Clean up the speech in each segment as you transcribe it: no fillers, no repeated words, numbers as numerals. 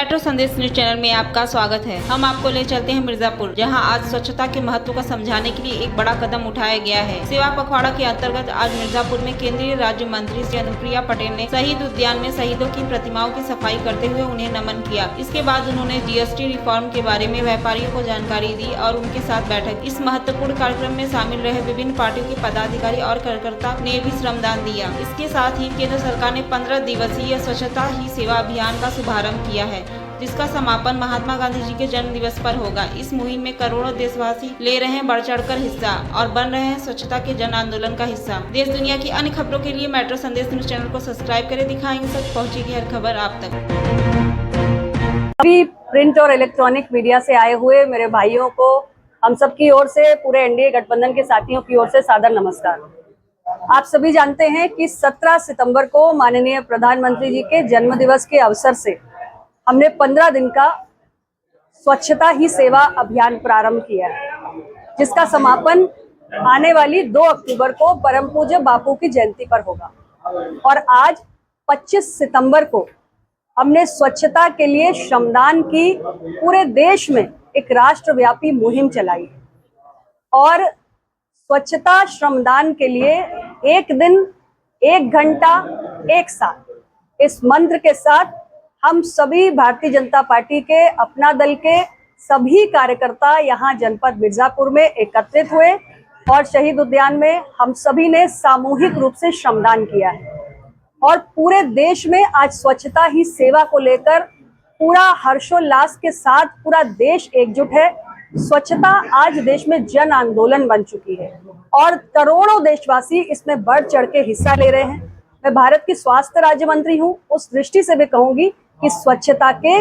Metro संदेश news channel में आपका स्वागत है। हम आपको ले चलते हैं मिर्जापुर, जहां आज स्वच्छता के महत्व को समझाने के लिए एक बड़ा कदम उठाया गया है। सेवा पखवाड़ा के अंतर्गत आज मिर्जापुर में केंद्रीय राज्य मंत्री श्री अनुप्रिया पटेल ने शहीद उद्यान में शहीदों की प्रतिमाओं की सफाई करते हुए उन्हें नमन किया। इसके बाद उन्होंने GST रिफॉर्म के बारे में व्यापारियों को जानकारी दी और उनके साथ बैठक। इस महत्वपूर्ण कार्यक्रम में शामिल रहे विभिन्न पार्टियों के पदाधिकारी और कार्यकर्ता ने भी श्रमदान दिया। इसके साथ ही केंद्र सरकार ने 15 दिवसीय स्वच्छता ही सेवा अभियान का शुभारंभ किया है, जिसका समापन महात्मा गांधी जी के जन्म दिवस पर होगा। इस मुहिम में करोड़ों देशवासी ले रहे हैं बढ़ चढ़कर हिस्सा और बन रहे हैं स्वच्छता के जन आंदोलन का हिस्सा। देश दुनिया की अन्य खबरों के लिए मेट्रो संदेश न्यूज चैनल को सब्सक्राइब करें। दिखाएंगे सच, पहुंचेगी हर खबर आप तक। अभी प्रिंट और इलेक्ट्रॉनिक मीडिया से आए हुए मेरे भाइयों को हम सब की ओर से, पूरे एनडीए गठबंधन के साथियों की ओर से सादर नमस्कार। आप सभी जानते हैं कि 17 सितंबर को माननीय प्रधानमंत्री जी के जन्म दिवस के अवसर से हमने 15 दिन का स्वच्छता ही सेवा अभियान प्रारंभ किया है, जिसका समापन आने वाली 2 अक्टूबर को परम पूज्य बापू की जयंती पर होगा। और आज 25 सितंबर को हमने स्वच्छता के लिए श्रमदान की पूरे देश में एक राष्ट्रव्यापी मुहिम चलाई और स्वच्छता श्रमदान के लिए 1 दिन 1 घंटा 1 साल इस मंत्र के साथ हम सभी भारतीय जनता पार्टी के, अपना दल के सभी कार्यकर्ता यहाँ जनपद मिर्जापुर में एकत्रित हुए और शहीद उद्यान में हम सभी ने सामूहिक रूप से श्रमदान किया है। और पूरे देश में आज स्वच्छता ही सेवा को लेकर पूरा हर्षोल्लास के साथ पूरा देश एकजुट है। स्वच्छता आज देश में जन आंदोलन बन चुकी है और करोड़ों देशवासी इसमें बढ़ चढ़ के हिस्सा ले रहे हैं। मैं भारत की स्वास्थ्य राज्य मंत्री हूँ, उस दृष्टि से भी कहूंगी कि स्वच्छता के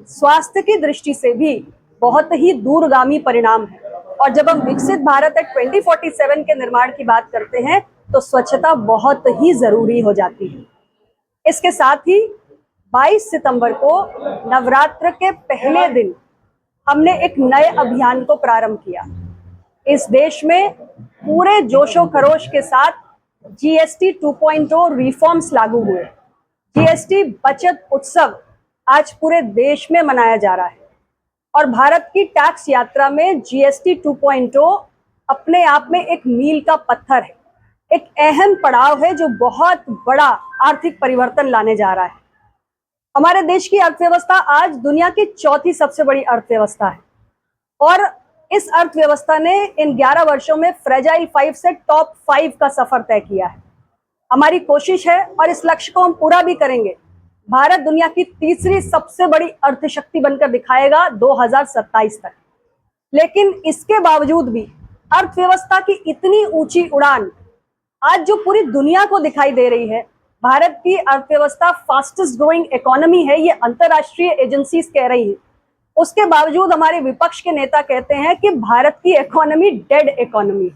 स्वास्थ्य की दृष्टि से भी बहुत ही दूरगामी परिणाम है। और जब हम विकसित भारत 2047 के निर्माण की बात करते हैं तो स्वच्छता बहुत ही जरूरी हो जाती है। इसके साथ ही 22 सितंबर को नवरात्र के पहले दिन हमने एक नए अभियान को प्रारंभ किया। इस देश में पूरे जोशो खरोश के साथ GST 2.0 रिफॉर्म्स लागू हुए। GST बचत उत्सव आज पूरे देश में मनाया जा रहा है और भारत की टैक्स यात्रा में GST 2.0 अपने आप में एक मील का पत्थर है, एक अहम पड़ाव है जो बहुत बड़ा आर्थिक परिवर्तन लाने जा रहा है। हमारे देश की अर्थव्यवस्था आज दुनिया की 4थी सबसे बड़ी अर्थव्यवस्था है और इस अर्थव्यवस्था ने इन 11 वर्षों में फ्रेजाइल 5 से टॉप 5 का सफर तय किया है। हमारी कोशिश है और इस लक्ष्य को हम पूरा भी करेंगे। भारत दुनिया की 3री सबसे बड़ी अर्थशक्ति बनकर दिखाएगा 2027 तक। लेकिन इसके बावजूद भी अर्थव्यवस्था की इतनी ऊंची उड़ान आज जो पूरी दुनिया को दिखाई दे रही है, भारत की अर्थव्यवस्था फास्टेस्ट ग्रोइंग इकोनॉमी है, ये अंतरराष्ट्रीय एजेंसीज कह रही है। उसके बावजूद हमारे विपक्ष के नेता कहते हैं कि भारत की इकोनॉमी डेड इकोनॉमी।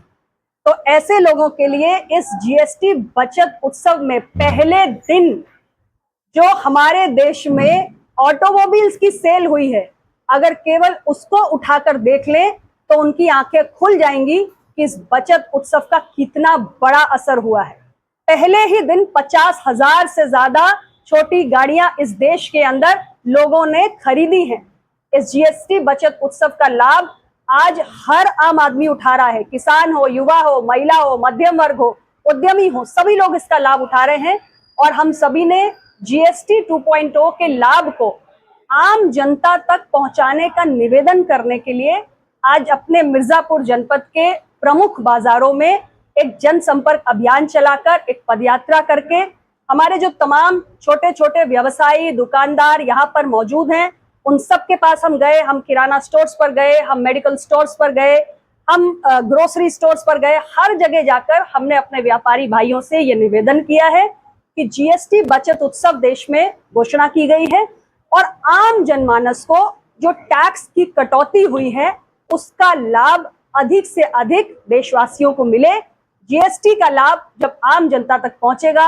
तो ऐसे लोगों के लिए इस GST बचत उत्सव में पहले दिन जो हमारे देश में ऑटोमोबाइल्स की सेल हुई है, अगर केवल उसको उठाकर देख लें तो उनकी आंखें खुल जाएंगी कि इस बचत उत्सव का कितना बड़ा असर हुआ है। पहले ही दिन 50,000 से ज्यादा छोटी गाड़ियां इस देश के अंदर लोगों ने खरीदी हैं। इस GST बचत उत्सव का लाभ आज हर आम आदमी उठा रहा है। किसान हो, युवा हो, महिला हो, मध्यम वर्ग हो, उद्यमी हो, सभी लोग इसका लाभ उठा रहे हैं। और हम सभी ने GST 2.0 के लाभ को आम जनता तक पहुंचाने का निवेदन करने के लिए आज अपने मिर्जापुर जनपद के प्रमुख बाजारों में एक जनसंपर्क अभियान चलाकर, एक पदयात्रा करके हमारे जो तमाम छोटे छोटे व्यवसायी, दुकानदार यहाँ पर मौजूद हैं, उन सब के पास हम गए। हम किराना स्टोर्स पर गए, हम मेडिकल स्टोर्स पर गए, हम ग्रोसरी स्टोर्स पर गए। हर जगह जाकर हमने अपने व्यापारी भाइयों से ये निवेदन किया है कि GST बचत उत्सव देश में घोषणा की गई है और आम जनमानस को जो टैक्स की कटौती हुई है उसका लाभ अधिक से अधिक देशवासियों को मिले। GST का लाभ जब आम जनता तक पहुंचेगा,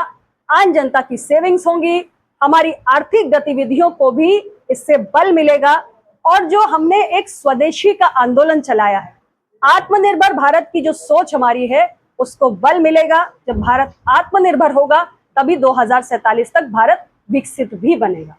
आम जनता की सेविंग्स होंगी, हमारी आर्थिक गतिविधियों को भी इससे बल मिलेगा। और जो हमने एक स्वदेशी का आंदोलन चलाया है, आत्मनिर्भर भारत की जो सोच हमारी है, उसको बल मिलेगा। जब भारत आत्मनिर्भर होगा तभी 2047 तक भारत विकसित भी बनेगा।